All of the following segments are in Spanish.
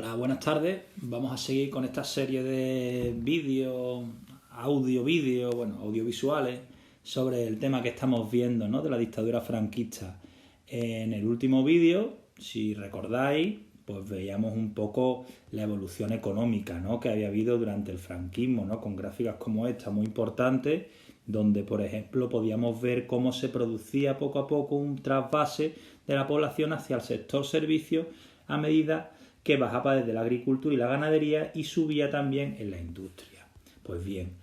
Hola, buenas tardes. Vamos a seguir con esta serie de vídeos, audiovisuales sobre el tema que estamos viendo, ¿no?, de la dictadura franquista. En el último vídeo, si recordáis, pues veíamos un poco la evolución económica, ¿no?, que había habido durante el franquismo, ¿no?, con gráficas como esta muy importantes, donde, por ejemplo, podíamos ver cómo se producía poco a poco un trasvase de la población hacia el sector servicios a medida que bajaba desde la agricultura y la ganadería y subía también en la industria. Pues bien,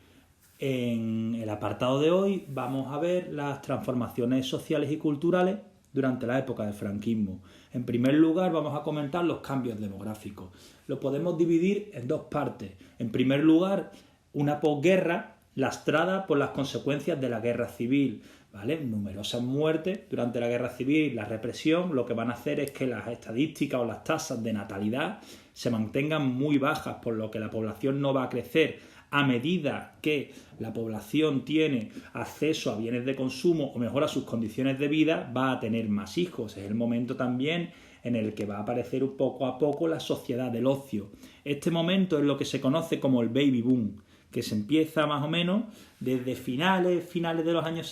en el apartado de hoy vamos a ver las transformaciones sociales y culturales durante la época del franquismo. En primer lugar, vamos a comentar los cambios demográficos. Lo podemos dividir en dos partes. En primer lugar, una posguerra lastrada por las consecuencias de la guerra civil, ¿vale? Numerosas muertes durante la guerra civil y la represión lo que van a hacer es que las estadísticas o las tasas de natalidad se mantengan muy bajas, por lo que la población no va a crecer. A medida que la población tiene acceso a bienes de consumo o mejora sus condiciones de vida, va a tener más hijos. Es el momento también en el que va a aparecer poco a poco la sociedad del ocio. Este momento es lo que se conoce como el baby boom, que se empieza más o menos desde finales de los años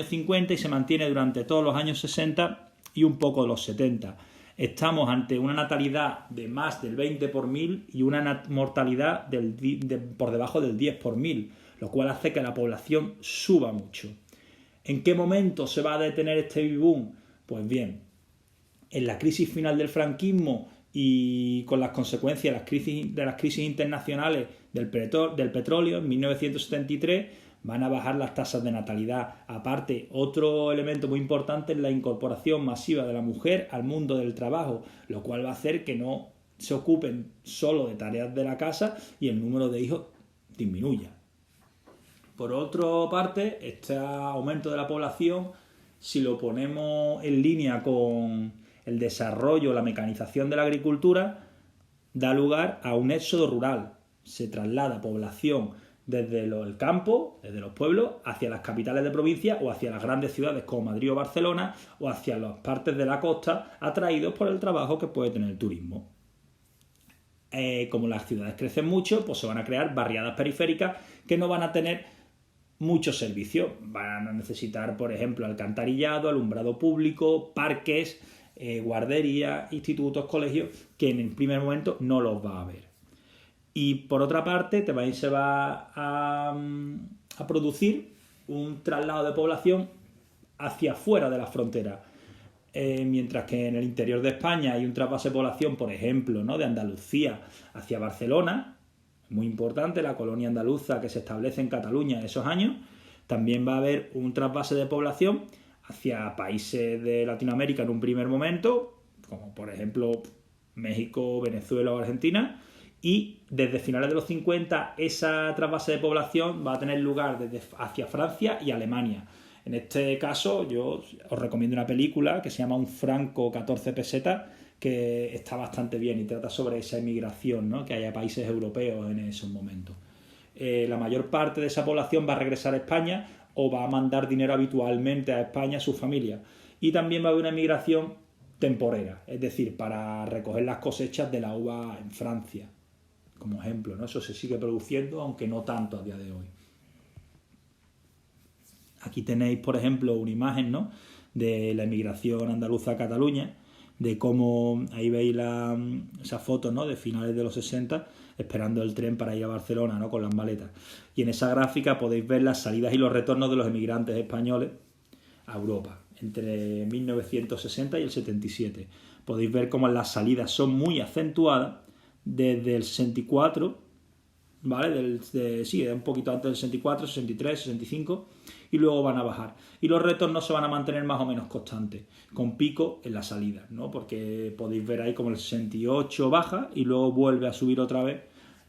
50 y se mantiene durante todos los años 60 y un poco de los 70. Estamos ante una natalidad de más del 20 por mil y una mortalidad por debajo del 10 por mil, lo cual hace que la población suba mucho. ¿En qué momento se va a detener este baby boom? Pues bien, en la crisis final del franquismo y con las consecuencias de las crisis internacionales del petróleo en 1973 van a bajar las tasas de natalidad. Aparte, otro elemento muy importante es la incorporación masiva de la mujer al mundo del trabajo, lo cual va a hacer que no se ocupen solo de tareas de la casa y el número de hijos disminuya. Por otra parte, este aumento de la población, si lo ponemos en línea con el desarrollo, la mecanización de la agricultura, da lugar a un éxodo rural. Se traslada población desde el campo, desde los pueblos, hacia las capitales de provincia o hacia las grandes ciudades como Madrid o Barcelona o hacia las partes de la costa, atraídos por el trabajo que puede tener el turismo. Como las ciudades crecen mucho, pues se van a crear barriadas periféricas que no van a tener muchos servicios. Van a necesitar, por ejemplo, alcantarillado, alumbrado público, parques, guarderías, institutos, colegios, que en el primer momento no los va a haber. Y por otra parte, se va a producir un traslado de población hacia afuera de la frontera. Mientras que en el interior de España hay un trasvase de población, por ejemplo, ¿no?, de Andalucía hacia Barcelona, muy importante, la colonia andaluza que se establece en Cataluña en esos años. También va a haber un trasvase de población hacia países de Latinoamérica en un primer momento, como por ejemplo México, Venezuela o Argentina, y desde finales de los 50 esa trasvase de población va a tener lugar hacia Francia y Alemania. En este caso yo os recomiendo una película que se llama Un franco 14 pesetas, que está bastante bien y trata sobre esa emigración, ¿no?, que hay a países europeos en esos momentos. La mayor parte de esa población va a regresar a España o va a mandar dinero habitualmente a España a su familia. Y también va a haber una emigración temporera, es decir, para recoger las cosechas de la uva en Francia, como ejemplo, ¿no? Eso se sigue produciendo, aunque no tanto a día de hoy. Aquí tenéis, por ejemplo, una imagen, ¿no?, de la emigración andaluza a Cataluña, de cómo ahí veis esa foto, ¿no?, de finales de los 60, esperando el tren para ir a Barcelona, ¿no?, con las maletas. Y en esa gráfica podéis ver las salidas y los retornos de los emigrantes españoles a Europa, entre 1960 y el 77. Podéis ver cómo las salidas son muy acentuadas desde el 64, ¿vale? Un poquito antes del 64, 63, 65, y luego van a bajar. Y los retornos se van a mantener más o menos constantes, con pico en la salida, ¿no? Porque podéis ver ahí como el 68 baja y luego vuelve a subir otra vez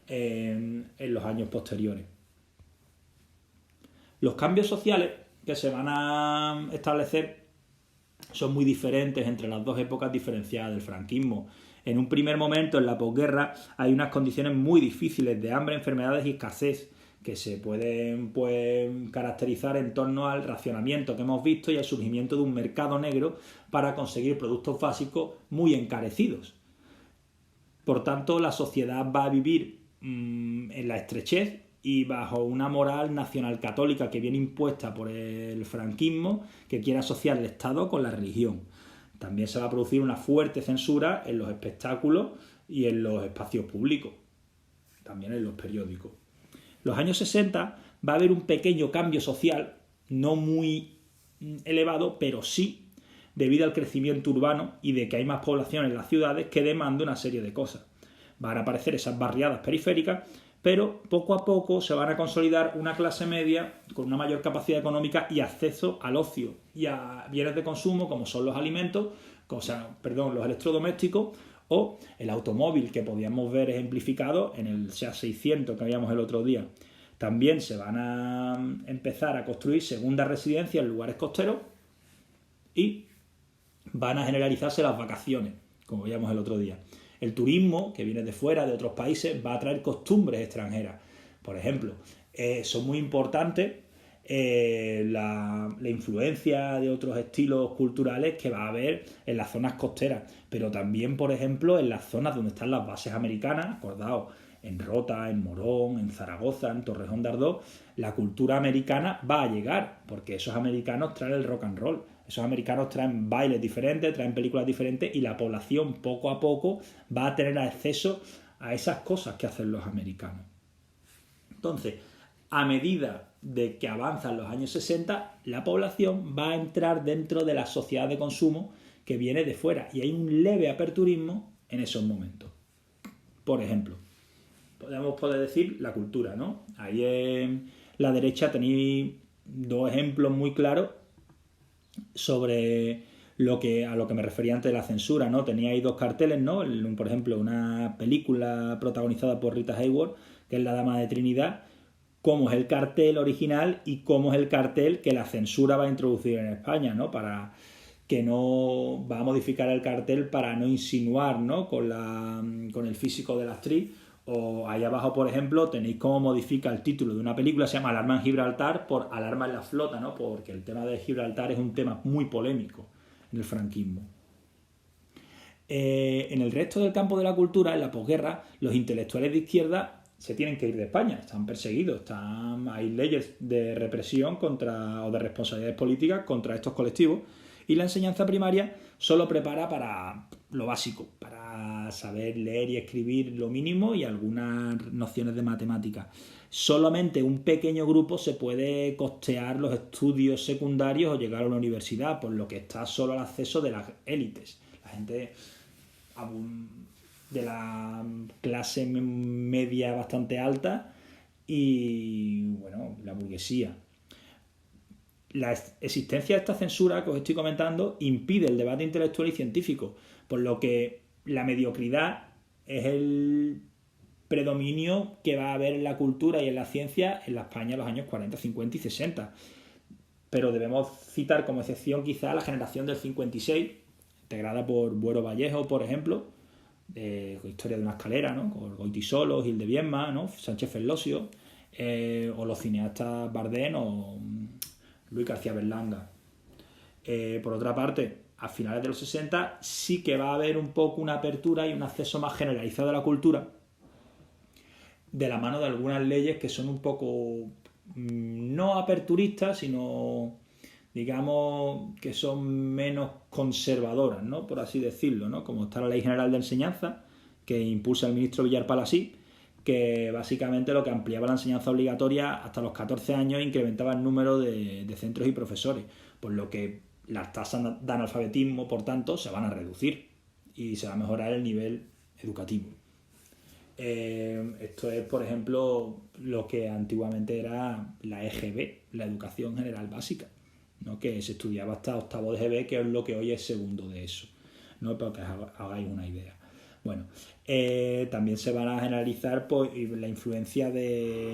en los años posteriores. Los cambios sociales que se van a establecer son muy diferentes entre las dos épocas diferenciadas del franquismo. En un primer momento, en la posguerra, hay unas condiciones muy difíciles de hambre, enfermedades y escasez que se pueden caracterizar en torno al racionamiento que hemos visto y al surgimiento de un mercado negro para conseguir productos básicos muy encarecidos. Por tanto, la sociedad va a vivir en la estrechez y bajo una moral nacional católica que viene impuesta por el franquismo, que quiere asociar el Estado con la religión. También se va a producir una fuerte censura en los espectáculos y en los espacios públicos, también en los periódicos. Los años 60 va a haber un pequeño cambio social, no muy elevado, pero sí debido al crecimiento urbano y de que hay más población en las ciudades que demanda una serie de cosas. Van a aparecer esas barriadas periféricas, pero poco a poco se van a consolidar una clase media con una mayor capacidad económica y acceso al ocio y a bienes de consumo como son los alimentos, los electrodomésticos o el automóvil que podíamos ver ejemplificado en el SEAT 600 que veíamos el otro día. También se van a empezar a construir segundas residencias en lugares costeros y van a generalizarse las vacaciones, como veíamos el otro día. El turismo, que viene de fuera, de otros países, va a traer costumbres extranjeras. Por ejemplo, son muy importantes la influencia de otros estilos culturales que va a haber en las zonas costeras, pero también, por ejemplo, en las zonas donde están las bases americanas, acordaos, en Rota, en Morón, en Zaragoza, en Torrejón de Ardoz, la cultura americana va a llegar, porque esos americanos traen el rock and roll. Esos americanos traen bailes diferentes, traen películas diferentes y la población poco a poco va a tener acceso a esas cosas que hacen los americanos. Entonces, a medida de que avanzan los años 60, la población va a entrar dentro de la sociedad de consumo que viene de fuera y hay un leve aperturismo en esos momentos. Por ejemplo, poder decir la cultura, ¿no? Ahí en la derecha tenéis dos ejemplos muy claros sobre a lo que me refería antes de la censura, ¿no? Teníais dos carteles, ¿no? Por ejemplo, una película protagonizada por Rita Hayworth, que es La Dama de Trinidad, cómo es el cartel original y cómo es el cartel que la censura va a introducir en España, ¿no? Para que no va a modificar el cartel para no insinuar, ¿no? con el físico de la actriz. O ahí abajo, por ejemplo, tenéis cómo modifica el título de una película, se llama Alarma en Gibraltar, por Alarma en la flota, ¿no? Porque el tema de Gibraltar es un tema muy polémico en el franquismo. En el resto del campo de la cultura, en la posguerra, los intelectuales de izquierda se tienen que ir de España, están perseguidos, hay leyes de represión o de responsabilidades políticas contra estos colectivos, y la enseñanza primaria solo prepara para lo básico, para saber leer y escribir lo mínimo y algunas nociones de matemáticas. Solamente un pequeño grupo se puede costear los estudios secundarios o llegar a una universidad, por lo que está solo al acceso de las élites. La gente de la clase media bastante alta y, bueno, la burguesía. La existencia de esta censura que os estoy comentando impide el debate intelectual y científico, por lo que la mediocridad es el predominio que va a haber en la cultura y en la ciencia en la España en los años 40, 50 y 60. Pero debemos citar como excepción quizá la generación del 56, integrada por Buero Vallejo, por ejemplo, con Historia de una escalera, ¿no? Con Goytisolo, Gil de Viedma, ¿no? Sánchez Ferlosio, o los cineastas Bardem o Luis García Berlanga. Por otra parte, a finales de los 60 sí que va a haber un poco una apertura y un acceso más generalizado a la cultura de la mano de algunas leyes que son un poco no aperturistas, sino digamos que son menos conservadoras, ¿no? Por así decirlo, ¿no? Como está la Ley General de Enseñanza, que impulsa el ministro Villar Palasí, que básicamente lo que ampliaba la enseñanza obligatoria hasta los 14 años e incrementaba el número de centros y profesores, por lo que las tasas de analfabetismo, por tanto, se van a reducir y se va a mejorar el nivel educativo. Esto es, por ejemplo, lo que antiguamente era la EGB, la Educación General Básica, ¿no? Que se estudiaba hasta octavo de GB, que es lo que hoy es segundo de eso, ¿no? Para que hagáis una idea. Bueno, también se van a generalizar la influencia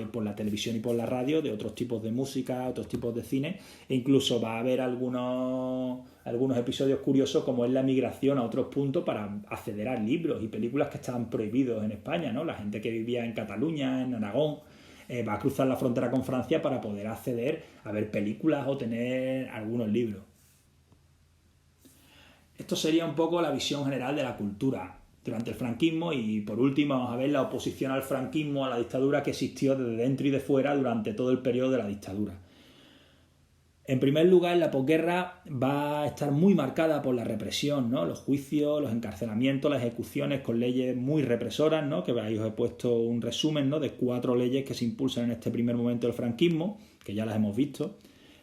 por la televisión y por la radio de otros tipos de música, otros tipos de cine, e incluso va a haber algunos episodios curiosos como es la migración a otros puntos para acceder a libros y películas que estaban prohibidos en España, ¿no? La gente que vivía en Cataluña, en Aragón, va a cruzar la frontera con Francia para poder acceder a ver películas o tener algunos libros. Esto sería un poco la visión general de la cultura. durante el franquismo, y por último vamos a ver la oposición al franquismo, a la dictadura, que existió desde dentro y de fuera durante todo el periodo de la dictadura. En primer lugar, la posguerra va a estar muy marcada por la represión, ¿no? Los juicios, los encarcelamientos, las ejecuciones con leyes muy represoras, ¿no? Que ahí os he puesto un resumen, ¿no? De 4 leyes que se impulsan en este primer momento del franquismo, que ya las hemos visto.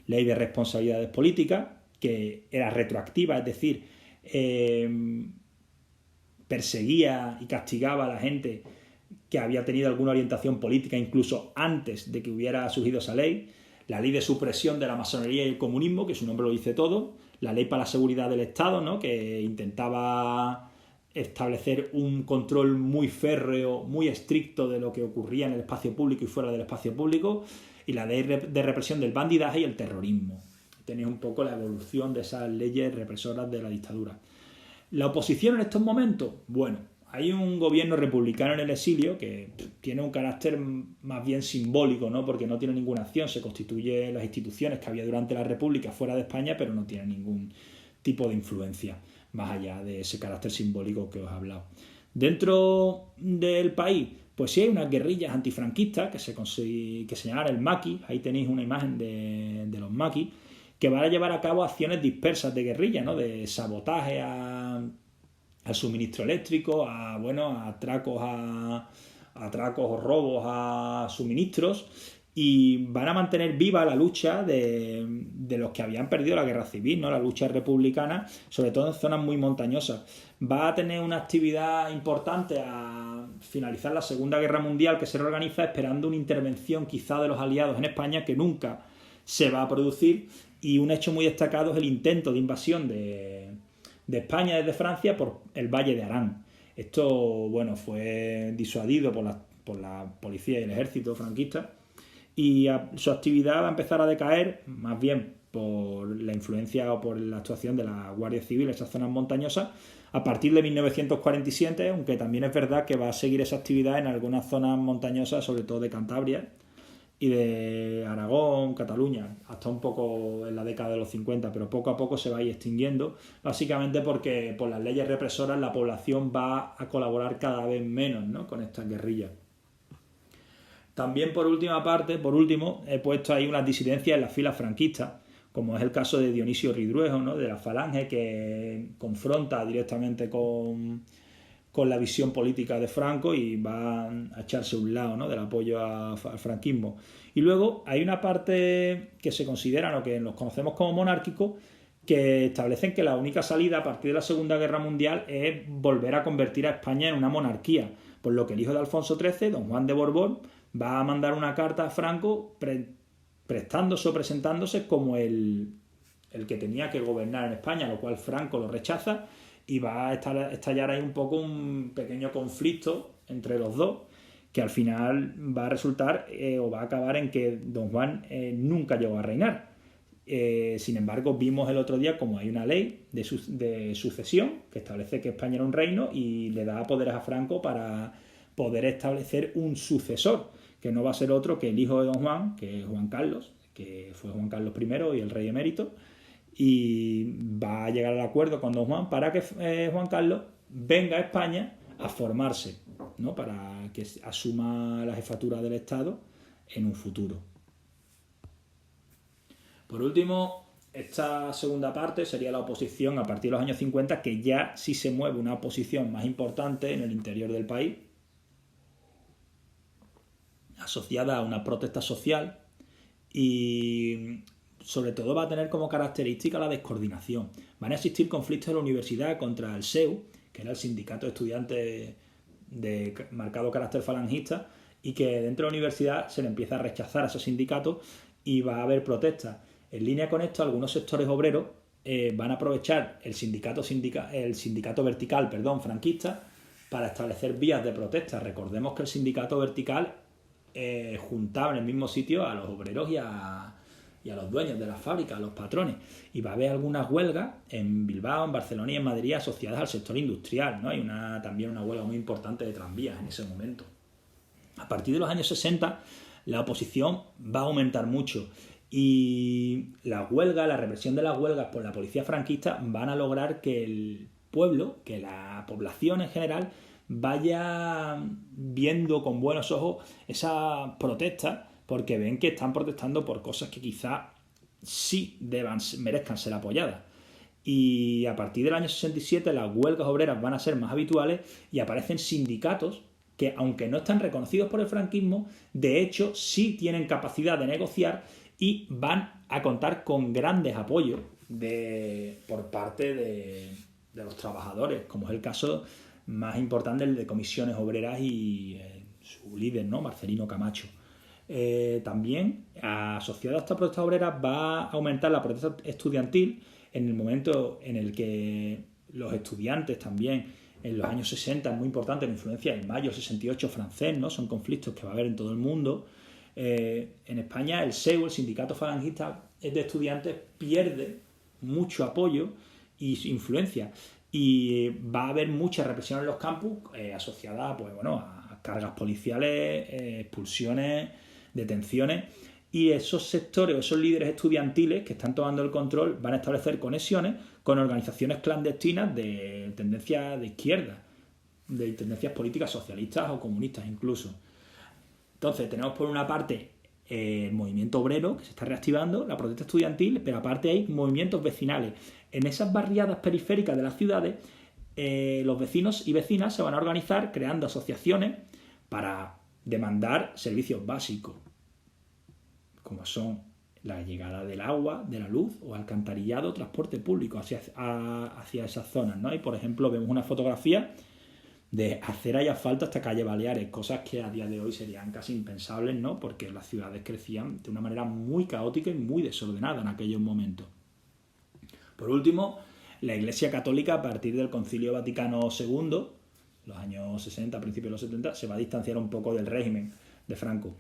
Ley de responsabilidades políticas, que era retroactiva, es decir, perseguía y castigaba a la gente que había tenido alguna orientación política incluso antes de que hubiera surgido esa ley. La ley de supresión de la masonería y el comunismo, que su nombre lo dice todo. La ley para la seguridad del Estado, ¿no? Que intentaba establecer un control muy férreo, muy estricto de lo que ocurría en el espacio público y fuera del espacio público. Y la ley de represión del bandidaje y el terrorismo. Tenéis un poco la evolución de esas leyes represoras de la dictadura. La oposición en estos momentos, bueno, hay un gobierno republicano en el exilio que tiene un carácter más bien simbólico, ¿no? Porque no tiene ninguna acción, se constituyen las instituciones que había durante la República fuera de España, pero no tiene ningún tipo de influencia, más allá de ese carácter simbólico que os he hablado. Dentro del país, pues sí hay unas guerrillas antifranquistas que se llaman el Maqui, ahí tenéis una imagen de los Maquis, que van a llevar a cabo acciones dispersas de guerrilla, ¿no? De sabotaje al suministro eléctrico, a atracos o robos a suministros, y van a mantener viva la lucha de los que habían perdido la guerra civil, ¿no? La lucha republicana, sobre todo en zonas muy montañosas. Va a tener una actividad importante a finalizar la Segunda Guerra Mundial, que se reorganiza esperando una intervención quizá de los aliados en España, que nunca se va a producir, y un hecho muy destacado es el intento de invasión de España desde Francia por el Valle de Arán. Esto, bueno, fue disuadido por la policía y el ejército franquista, y su actividad va a empezar a decaer, más bien por la influencia o por la actuación de la Guardia Civil en esas zonas montañosas, a partir de 1947, aunque también es verdad que va a seguir esa actividad en algunas zonas montañosas, sobre todo de Cantabria y de Aragón, Cataluña, hasta un poco en la década de los 50, pero poco a poco se va a ir extinguiendo, básicamente porque por las leyes represoras la población va a colaborar cada vez menos, ¿no? Con estas guerrillas. También por último, he puesto ahí unas disidencias en las filas franquistas, como es el caso de Dionisio Ridruejo, ¿no? De la Falange, que confronta directamente con la visión política de Franco y va a echarse a un lado, ¿no? Del apoyo al franquismo. Y luego hay una parte que se considera, ¿no? Que los conocemos como monárquicos, que establecen que la única salida a partir de la Segunda Guerra Mundial es volver a convertir a España en una monarquía, por lo que el hijo de Alfonso XIII, don Juan de Borbón, va a mandar una carta a Franco prestándose o presentándose como el que tenía que gobernar en España, lo cual Franco lo rechaza, y va a estallar ahí un poco un pequeño conflicto entre los dos, que al final va a resultar o va a acabar en que don Juan nunca llegó a reinar. Sin embargo, vimos el otro día como hay una ley de sucesión que establece que España era un reino y le da poderes a Franco para poder establecer un sucesor, que no va a ser otro que el hijo de don Juan, que es Juan Carlos, que fue Juan Carlos I y el rey emérito, y va a llegar al acuerdo con don Juan para que Juan Carlos venga a España a formarse, ¿no? Para que asuma la jefatura del Estado en un futuro. Por último, esta segunda parte sería la oposición a partir de los años 50, que ya sí se mueve una oposición más importante en el interior del país, asociada a una protesta social, y sobre todo va a tener como característica la descoordinación. Van a existir conflictos en la universidad contra el SEU, que era el sindicato de estudiantes de marcado carácter falangista, y que dentro de la universidad se le empieza a rechazar a ese sindicato y va a haber protestas. En línea con esto, algunos sectores obreros van a aprovechar el sindicato vertical, franquista, para establecer vías de protesta. Recordemos que el sindicato vertical juntaba en el mismo sitio a los obreros y a los dueños de las fábricas, a los patrones, y va a haber algunas huelgas en Bilbao, en Barcelona y en Madrid asociadas al sector industrial, ¿no? Hay también una huelga muy importante de tranvías en ese momento. A partir de los años 60 la oposición va a aumentar mucho, y la represión de las huelgas por la policía franquista van a lograr que el pueblo, que la población en general vaya viendo con buenos ojos esa protesta, porque ven que están protestando por cosas que quizá sí merezcan ser apoyadas. Y a partir del año 67 las huelgas obreras van a ser más habituales y aparecen sindicatos que, aunque no están reconocidos por el franquismo, de hecho sí tienen capacidad de negociar y van a contar con grandes apoyos por parte de los trabajadores, como es el caso más importante, el de Comisiones Obreras y su líder, ¿no? Marcelino Camacho. También, asociado a esta protesta obrera, va a aumentar la protesta estudiantil en el momento en el que los estudiantes también, en los años 60, es muy importante la influencia del mayo 68 francés, ¿no? Son conflictos que va a haber en todo el mundo. En España, el SEU, el Sindicato Falangista de Estudiantes, pierde mucho apoyo y influencia. Y va a haber mucha represión en los campus asociada, pues, bueno, a cargas policiales, expulsiones, detenciones. Y esos sectores, esos líderes estudiantiles que están tomando el control, van a establecer conexiones con organizaciones clandestinas de tendencia de izquierda, de tendencias políticas socialistas o comunistas incluso. Entonces tenemos por una parte el movimiento obrero que se está reactivando, la protesta estudiantil, pero aparte hay movimientos vecinales. En esas barriadas periféricas de las ciudades, los vecinos y vecinas se van a organizar creando asociaciones para demandar servicios básicos, como son la llegada del agua, de la luz o alcantarillado, transporte público hacia esas zonas, ¿no? Y por ejemplo vemos una fotografía de acera y asfalto hasta calle Baleares, cosas que a día de hoy serían casi impensables, ¿no? Porque las ciudades crecían de una manera muy caótica y muy desordenada en aquellos momentos. Por último, la Iglesia Católica, a partir del Concilio Vaticano II, los años 60, principios de los 70, se va a distanciar un poco del régimen de Franco.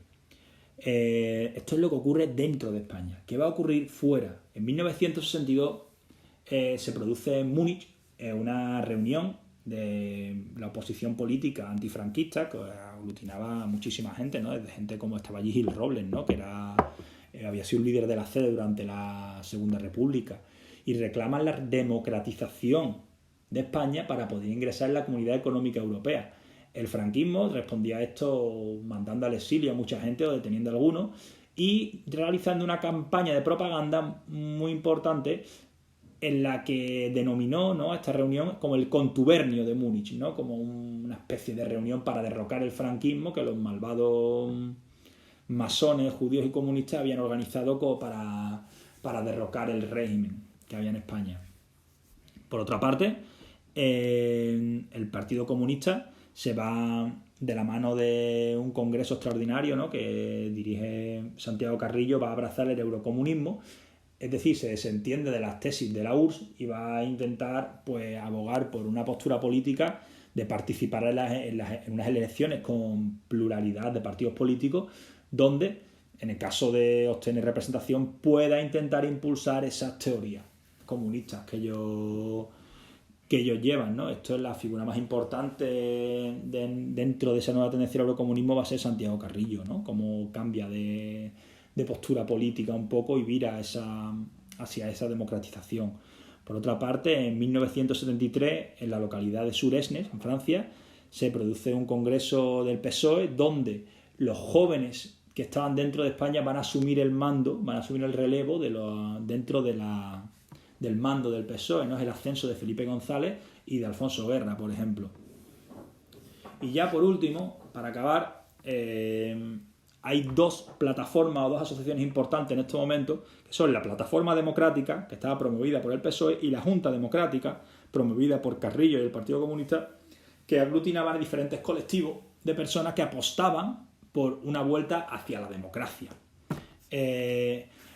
Esto es lo que ocurre dentro de España. ¿Qué va a ocurrir fuera? En 1962 se produce en Múnich una reunión de la oposición política antifranquista que aglutinaba a muchísima gente, ¿no? Desde gente como estaba allí Gil Robles, ¿no? Que había sido un líder de la CEDE durante la Segunda República, y reclaman la democratización de España para poder ingresar en la Comunidad Económica Europea. El franquismo respondía a esto mandando al exilio a mucha gente o deteniendo a algunos y realizando una campaña de propaganda muy importante en la que denominó, ¿no?, esta reunión como el contubernio de Múnich, ¿no?, como una especie de reunión para derrocar el franquismo que los malvados masones, judíos y comunistas habían organizado como para derrocar el régimen que había en España. Por otra parte, el Partido Comunista se va de la mano de un congreso extraordinario, ¿no?, que dirige Santiago Carrillo, va a abrazar el eurocomunismo. Es decir, se desentiende de las tesis de la URSS y va a intentar, pues, abogar por una postura política de participar en unas elecciones con pluralidad de partidos políticos, donde, en el caso de obtener representación, pueda intentar impulsar esas teorías comunistas que ellos llevan, ¿no? Esto es la figura más importante dentro de esa nueva tendencia al eurocomunismo, va a ser Santiago Carrillo, ¿no? Cómo cambia de postura política un poco y vira hacia esa democratización. Por otra parte, en 1973, en la localidad de Suresnes, en Francia, se produce un congreso del PSOE donde los jóvenes que estaban dentro de España van a asumir el mando, van a asumir el relevo dentro del mando del PSOE, ¿no? Es el ascenso de Felipe González y de Alfonso Guerra, por ejemplo. Y ya por último, para acabar, hay dos plataformas o dos asociaciones importantes en estos momentos, que son la Plataforma Democrática, que estaba promovida por el PSOE, y la Junta Democrática, promovida por Carrillo y el Partido Comunista, que aglutinaban a diferentes colectivos de personas que apostaban por una vuelta hacia la democracia.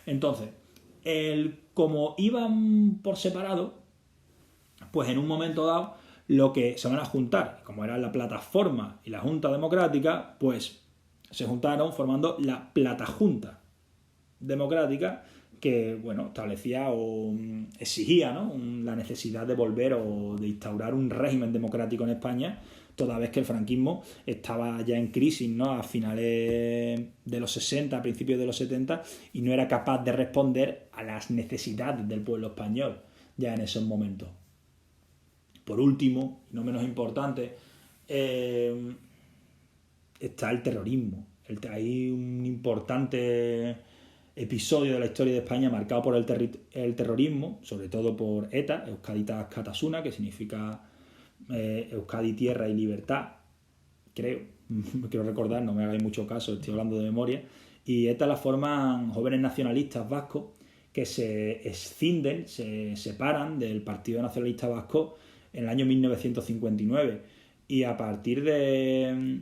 Entonces, como iban por separado, pues en un momento dado lo que se van a juntar, como era la Plataforma y la Junta Democrática, pues se juntaron formando la Platajunta Democrática, que, bueno, establecía o exigía, ¿no?, la necesidad de volver o de instaurar un régimen democrático en España, toda vez que el franquismo estaba ya en crisis, ¿no?, a finales de los 60, a principios de los 70, y no era capaz de responder a las necesidades del pueblo español ya en esos momentos. Por último, y no menos importante, está el terrorismo. Hay un importante episodio de la historia de España marcado por el terrorismo, sobre todo por ETA, Euskaditas Katasuna, que significa Euskadi, tierra y libertad, creo, quiero recordar, no me hagáis mucho caso, estoy hablando de memoria, y ETA la forman jóvenes nacionalistas vascos que se escinden, se separan del Partido Nacionalista Vasco en el año 1959, y a partir de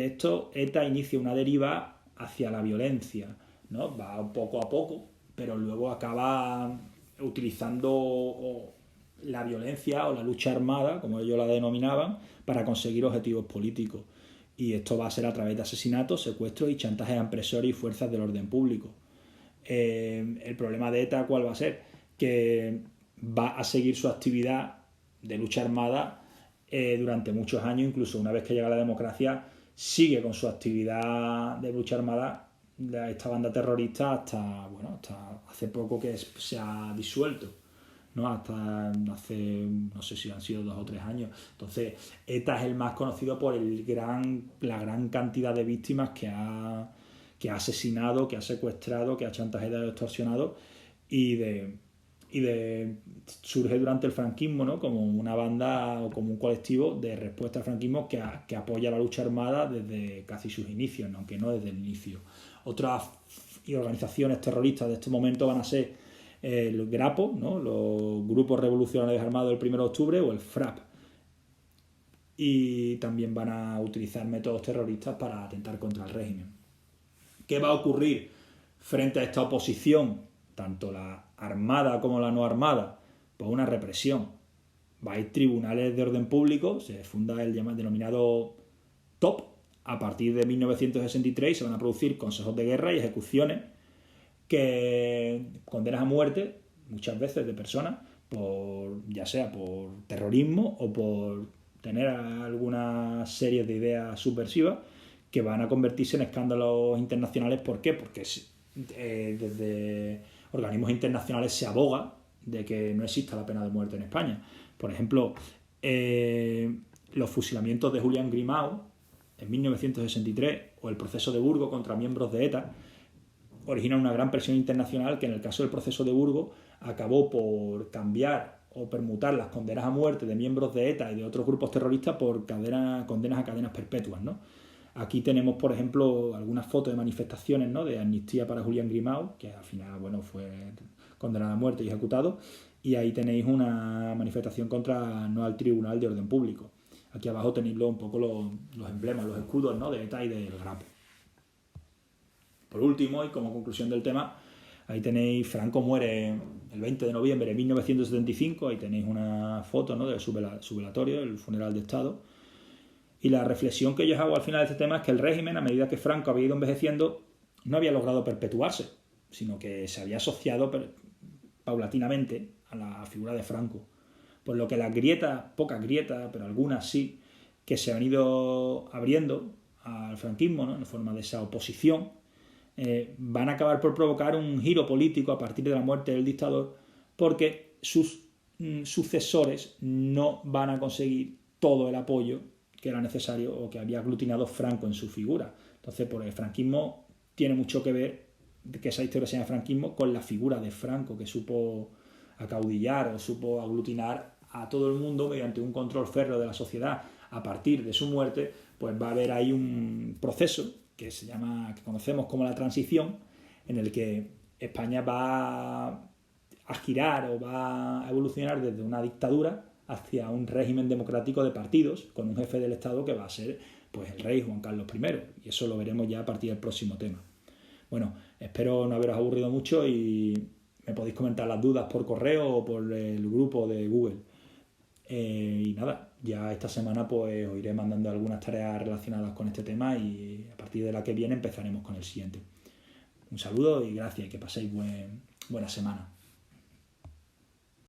esto ETA inicia una deriva hacia la violencia, ¿no? Va poco a poco, pero luego acaba utilizando la violencia o la lucha armada, como ellos la denominaban, para conseguir objetivos políticos. Y esto va a ser a través de asesinatos, secuestros y chantajes a empresarios y fuerzas del orden público. El problema de ETA, ¿cuál va a ser? Que va a seguir su actividad de lucha armada durante muchos años, incluso una vez que llega la democracia, sigue con su actividad de lucha armada de esta banda terrorista hasta hace poco que se ha disuelto, ¿no? Hasta hace, no sé si han sido 2 o 3 años. Entonces, ETA es el más conocido por la gran cantidad de víctimas que ha asesinado, que ha secuestrado, que ha chantajeado y extorsionado, y surge durante el franquismo, ¿no? Como una banda o como un colectivo de respuesta al franquismo que apoya la lucha armada desde casi sus inicios, ¿no? Aunque no desde el inicio. Otras organizaciones terroristas de este momento van a ser el GRAPO, ¿no? Los Grupos Revolucionarios Armados del 1 de octubre, o el FRAP. Y también van a utilizar métodos terroristas para atentar contra el régimen. ¿Qué va a ocurrir frente a esta oposición, tanto la armada como la no armada? Pues una represión. Va a ir tribunales de orden público, se funda el denominado TOP. A partir de 1963 se van a producir consejos de guerra y ejecuciones que condenas a muerte, muchas veces de personas, ya sea por terrorismo o por tener alguna serie de ideas subversivas, que van a convertirse en escándalos internacionales. ¿Por qué? Porque desde organismos internacionales se aboga de que no exista la pena de muerte en España. Por ejemplo, los fusilamientos de Julián Grimau en 1963 o el proceso de Burgos contra miembros de ETA originan una gran presión internacional que en el caso del proceso de Burgos acabó por cambiar o permutar las condenas a muerte de miembros de ETA y de otros grupos terroristas por condenas a cadenas perpetuas, ¿no? Aquí tenemos, por ejemplo, algunas fotos de manifestaciones, ¿no? De amnistía para Julián Grimau, que al final, fue condenado a muerte y ejecutado, y ahí tenéis una manifestación contra no al Tribunal de Orden Público. Aquí abajo tenéis un poco los emblemas, los escudos, ¿no? De ETA y del GRAPO. Por último, y como conclusión del tema, ahí tenéis, Franco muere el 20 de noviembre de 1975, ahí tenéis una foto, ¿no? Del su velatorio, el funeral de Estado. Y la reflexión que yo hago al final de este tema es que el régimen, a medida que Franco había ido envejeciendo, no había logrado perpetuarse, sino que se había asociado paulatinamente a la figura de Franco. Por lo que las grietas, pocas grietas, pero algunas sí, que se han ido abriendo al franquismo, ¿no? En forma de esa oposición, van a acabar por provocar un giro político a partir de la muerte del dictador, porque sus sucesores no van a conseguir todo el apoyo que era necesario o que había aglutinado Franco en su figura. Entonces, por el franquismo tiene mucho que ver que esa historia se llama franquismo con la figura de Franco, que supo acaudillar o supo aglutinar a todo el mundo mediante un control férreo de la sociedad. A partir de su muerte, pues va a haber ahí un proceso que conocemos como la transición, en el que España va a girar o va a evolucionar desde una dictadura hacia un régimen democrático de partidos, con un jefe del Estado que va a ser, pues, el rey Juan Carlos I, y eso lo veremos ya a partir del próximo tema. Bueno, espero no haberos aburrido mucho y me podéis comentar las dudas por correo o por el grupo de Google. Y nada, ya esta semana pues os iré mandando algunas tareas relacionadas con este tema, y a partir de la que viene empezaremos con el siguiente. Un saludo y gracias, y que paséis buena semana.